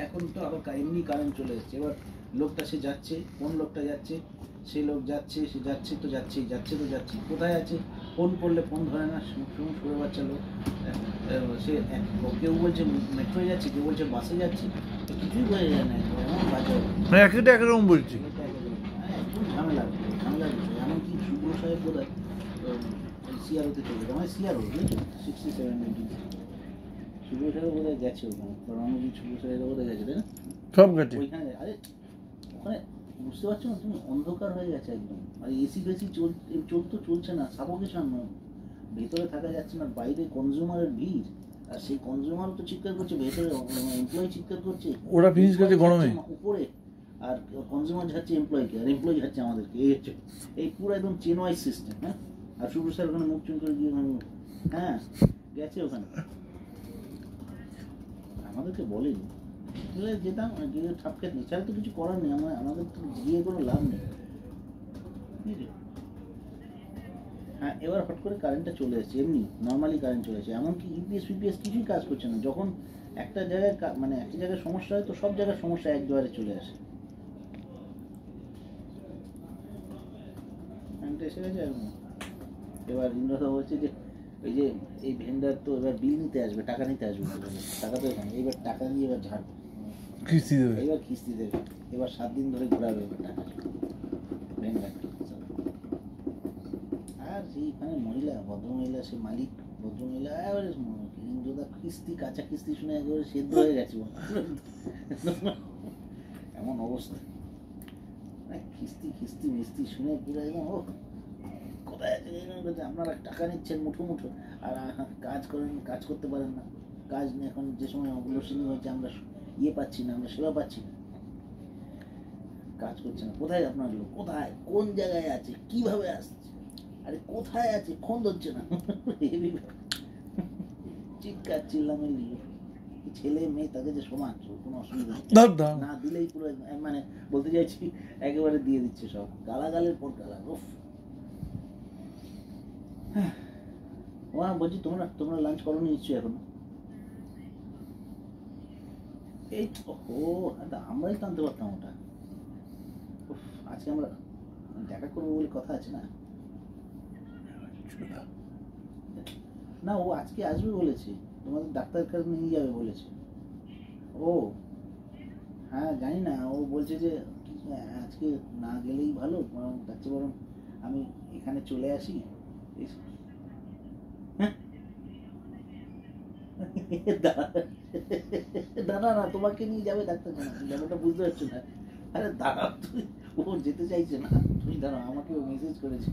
এখন তো আবার এমনি কারেন্ট চলে এসছে। এবার লোকটা সে যাচ্ছে, কোন লোকটা যাচ্ছে, সেই লোক যাচ্ছে, সে যাচ্ছে তো যাচ্ছেই, যাচ্ছে তো যাচ্ছে, কোথায় আছে ফোন করলে ফোন ধরে না, শুয়ে বাচ্চা লোক। সে কেউ বলছে মেট্রোয় যাচ্ছে, কেউ বলছে বাসে যাচ্ছে, কিছুই বোঝা যায় না। এমন বাজে একরকম বলছি। একদম ঝামেলা ঝামেলা বিষয়। এমনকি সুব্রত সাহেব বোধ হয় সিআরওতে চলে গেছে, আমার সিআরও 67 সুব্রত সাহেব বোধ হয় গেছে ওখানে, রণজিৎ সুব্রত সাহেব বোধ হয় গেছে, তাই না? সব গেছে ওইখানে। আরে ওখানে বুঝতে পারছো না তুমি, অন্ধকার হয়ে গেছে একদম। আর এসি ফেসি চলছে না, সাফোকেশন, ভেতরে থাকা যাচ্ছে না, বাইরে কনজিউমারের ভিড়, আর সেই কনজিউমার তো চিৎকার করছে, ভেতরে এমপ্লয়ি চিৎকার করছে, ওরা ফিনিশ করছে গরমে উপরে, আর কনজিউমার ঝাড়ছে এমপ্লয়িকে, আর এমপ্লয়ি ঝাড়ছে আমাদেরকে। এই হচ্ছে এই পুরো একদম চেন ওয়াইজ সিস্টেম। হ্যাঁ, আর সুব্রত স্যার ওখানে মুখ চুন করে গিয়ে হ্যাঁ গেছে ওখানে, আমাদেরকে বলেনি, যেতাম গিয়ে ঠাপ খেত নেই, ছাড়া তো কিছু করার নেই, আমাদের তো গিয়ে কোনো লাভ নেই। হ্যাঁ, এবার হট করে কারেন্টটা চলে এসেছে, এমনি নর্মালি কারেন্ট চলে এসেছে, এমনকি ইপিএস ফিপিএস কিছুই কাজ করছে না। যখন একটা জায়গায় মানে একটা জায়গায় সমস্যা হয় তো সব জায়গায় সমস্যা এক দুয়ারে চলে আসে। কারেন্টটা এসে গেছে এখন। এবার ইন্দ্রদা বলছে যে এই যে এই ভেন্ডার তো এবার বিল নিতে আসবে, টাকা নিতে আসবে, টাকা তো এখানে, এবার টাকা দিয়ে এবার ঝাড়বে, কিস্তি দেবে, এবার কিস্তি দেবে, এবার 7 দিন ধরে ঘোরাবে এবার টাকা ভেন্ডার। আর সেইখানে মহিলা, ভদ্রমহিলা, সে মালিক ভদ্রমহিলা, এবারে ইন্দ্রদা কিস্তি, কাঁচা কিস্তি শুনে একেবারে সেদ্ধ হয়ে গেছে, এমন অবস্থা। কিস্তি কিস্তি মিস্তি শুনে পুরো একদম ও কোথায় আছে, আপনারা টাকা নিচ্ছেন মুঠো মুঠো, আর কাজ করেন, কাজ করতে পারেন না, কাজ নিয়ে এখন যে সময় অগ্রসর হয়েছে, আমরা পাচ্ছি না, আমরা সেবা পাচ্ছি না, কাজ করছে না। কোথায় আপনার লোক, কোথায়, কোন জায়গায় আছে, কিভাবে আসছে, আরে কোথায় আছে, ফোন ধরছে না, চিৎকার চিল্লামিল্লি, ছেলে মেয়ে তাদের যে সমান, কোনো অসুবিধা না দিলেই পুরো, মানে বলতে চাইছি একেবারে দিয়ে দিচ্ছে সব, গালাগালের পর গালা। বলছি তোমরা লাঞ্চ করোনি নিশ্চয়ই এখন? এই ও আমরাই তো আনতে পারতাম ওটা। আজকে আমরা দেখা করবো বলে কথা আছে না? না, ও আজকে আসবে বলেছে, তোমাদের ডাক্তারের কাছে নিয়ে যাবে বলেছে। ও হ্যাঁ, জানি না, ও বলছে যে আজকে না গেলেই ভালো, বরং তার চেয়ে বরং আমি এখানে চলে আসি। দাঁড়া না, তোমাকে নিয়ে যাবে ডাক্তারখানা, ব্যাপারটা বুঝতে পারছো না। আরে দাঁড়াও, তুই, ও যেতে চাইছে না, তুমি দাঁড়াও, আমাকে মেসেজ করেছে।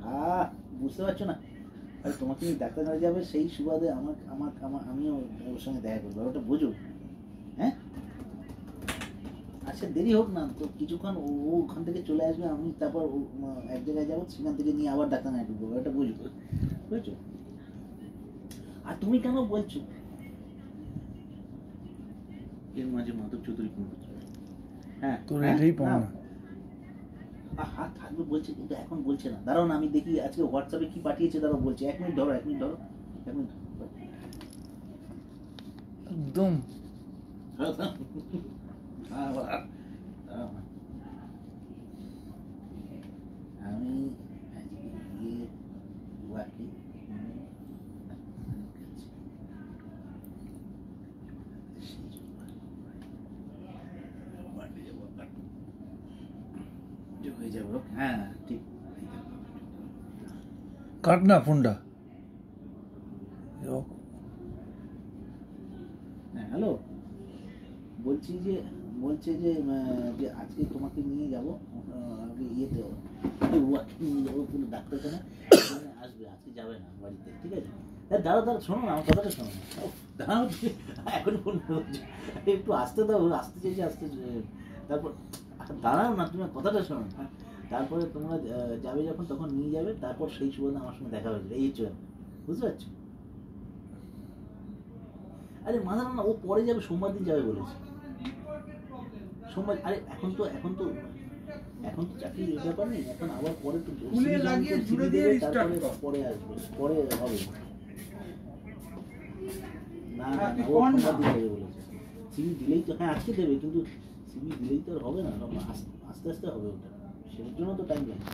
হ্যাঁ, বুঝতে পারছো না, আরে তোমাকে নিয়ে ডাক্তারখানা যাবে, সেই সুবাদে আমিও ওর সঙ্গে দেখা করবো, ওটা বুঝো। হ্যাঁ, আচ্ছা দেরি হোক না তো, কিছুক্ষণ ও ওখান থেকে চলে আসবে, আমি তারপর এক জায়গায় যাবো, সেখান থেকে নিয়ে আবার ডাক্তারখানায় ঢুকবো, ওটা বুঝবো, বুঝছো? আর তুমি কেন বলছো এর মাঝে মাধব চৌধুরী ফোন করছো? হ্যাঁ, তোর এটাই পাও না। হাত থাকবে বলছে, কিন্তু এখন বলছে না। দাঁড়াও না, আমি দেখি আজকে হোয়াটসঅ্যাপে কি পাঠিয়েছে, দাঁড়াও বলছে। 1 মিনিট ধরো, 1 মিনিট ধরো, 1 মিনিট একদম। আমি হয়ে যাবো। হ্যাঁ ঠিক, কাট না ফোনটা। হ্যাঁ হ্যালো, বলছি যে আজকে তোমাকে নিয়ে যাবো ইয়েতে, নিয়ে যাবো পুরো ডাক্তারখানা, আসবে, আজকে যাবে না বাড়িতে, ঠিক আছে? দাঁড়াও, শোনো না, আমার কথাটা শোনো না, দাঁড়াও, এখন ফোন একটু আসতে দাও, আসতে চাইছি, আসতে, তারপর দাঁড়াও না, তুমি কথাটা শোনো না। তারপরে তোমরা যাবে যখন, তখন নিয়ে যাবে, তারপর সেই সুবাদে আমার সঙ্গে দেখা হয়েছিল, এই হচ্ছে, বুঝতে পারছো? আরে মাথা না, ও পরে যাবে, সোমবার দিন যাবে বলেছে, সোমবার। আরে এখন তো চাকরির ব্যাপার নেই, এখন আবার পরে তো পরে আসবে, পরে হবে না না না, ও সোমবার দিন দেবে বলেছে। সিভি দিলেই তো, হ্যাঁ আজকে দেবে, কিন্তু সিভি দিলেই তো আর হবে না, আস্তে আস্তে হবে ওটা, সেটার জন্য তো টাইম লাগে।